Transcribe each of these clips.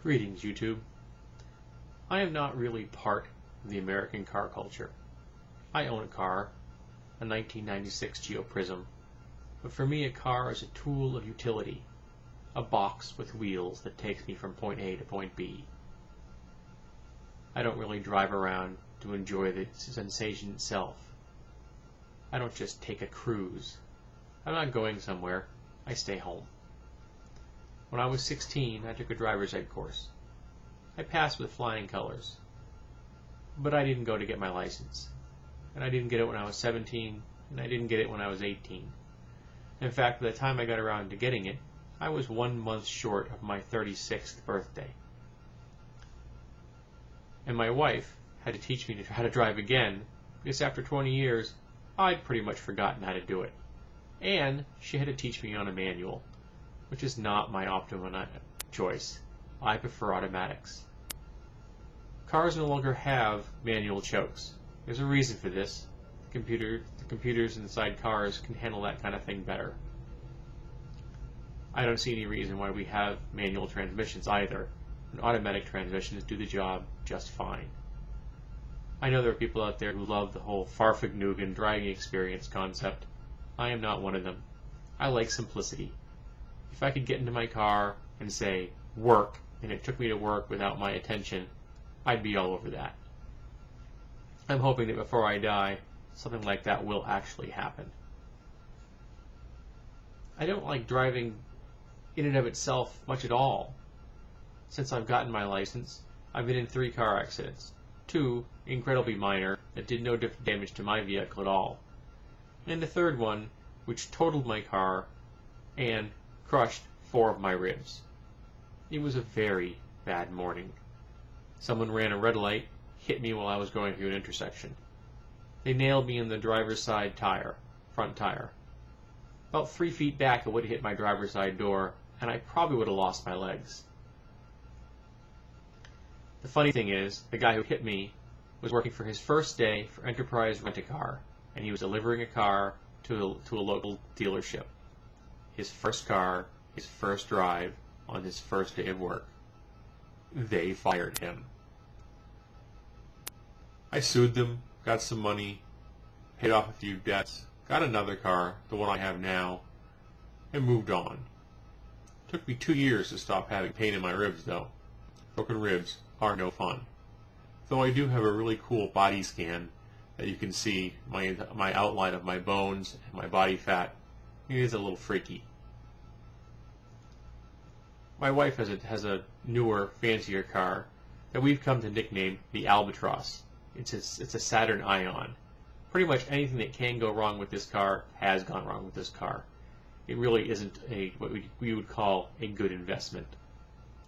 Greetings, YouTube. I am not really part of the American car culture. I own a car, a 1996 Geo Prism, but for me a car is a tool of utility, a box with wheels that takes me from point A to point B. I don't really drive around to enjoy the sensation itself. I don't just take a cruise. I'm not going somewhere, I stay home. When I was 16, I took a driver's ed course. I passed with flying colors. But I didn't go to get my license. And I didn't get it when I was 17, and I didn't get it when I was 18. In fact, by the time I got around to getting it, I was 1 month short of my 36th birthday. And my wife had to teach me how to drive again, because after 20 years, I'd pretty much forgotten how to do it. And she had to teach me on a manual, which is not my optimum choice. I prefer automatics. Cars no longer have manual chokes. There's a reason for this. The computers inside cars can handle that kind of thing better. I don't see any reason why we have manual transmissions either. And automatic transmissions do the job just fine. I know there are people out there who love the whole Fahrvergnügen driving experience concept. I am not one of them. I like simplicity. If I could get into my car and say, work, and it took me to work without my attention, I'd be all over that. I'm hoping that before I die, something like that will actually happen. I don't like driving in and of itself much at all. Since I've gotten my license, I've been in 3 car accidents. 2 incredibly minor that did no damage to my vehicle at all. And the third one, which totaled my car and crushed 4 of my ribs. It was a very bad morning. Someone ran a red light, hit me while I was going through an intersection. They nailed me in the driver's side tire, front tire. About 3 feet back it would have hit my driver's side door, and I probably would have lost my legs. The funny thing is, the guy who hit me was working for his first day for Enterprise Rent-A-Car, and he was delivering a car to a local dealership. His first car, his first drive, on his first day of work. They fired him. I sued them, got some money, paid off a few debts, got another car, the one I have now, and moved on. It took me 2 years to stop having pain in my ribs, though. Broken ribs are no fun. Though I do have a really cool body scan that you can see my outline of my bones and my body fat. It is a little freaky. My wife has a newer, fancier car that we've come to nickname the Albatross. It's a Saturn Ion. Pretty much anything that can go wrong with this car has gone wrong with this car. It really isn't what we would call a good investment.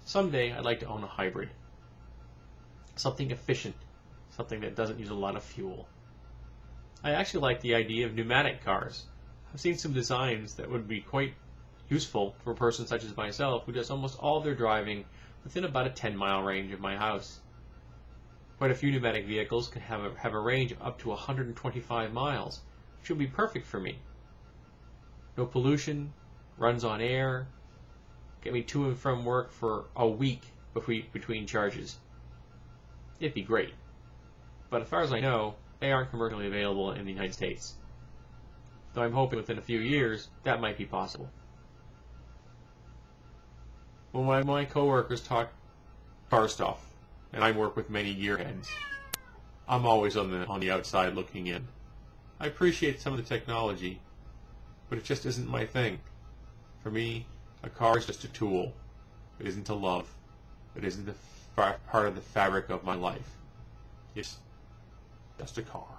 Someday I'd like to own a hybrid. Something efficient, something that doesn't use a lot of fuel. I actually like the idea of pneumatic cars. I've seen some designs that would be quite useful for a person such as myself who does almost all their driving within about a 10-mile range of my house. Quite a few pneumatic vehicles can have a range of up to 125 miles, which would be perfect for me. No pollution, runs on air, get me to and from work for a week between charges. It'd be great. But as far as I know, they aren't commercially available in the United States. Though I'm hoping within a few years that might be possible. When my coworkers talk car stuff, and I work with many gearheads, I'm always on the outside looking in. I appreciate some of the technology, but it just isn't my thing. For me, a car is just a tool. It isn't a love. It isn't part of the fabric of my life. It's just a car.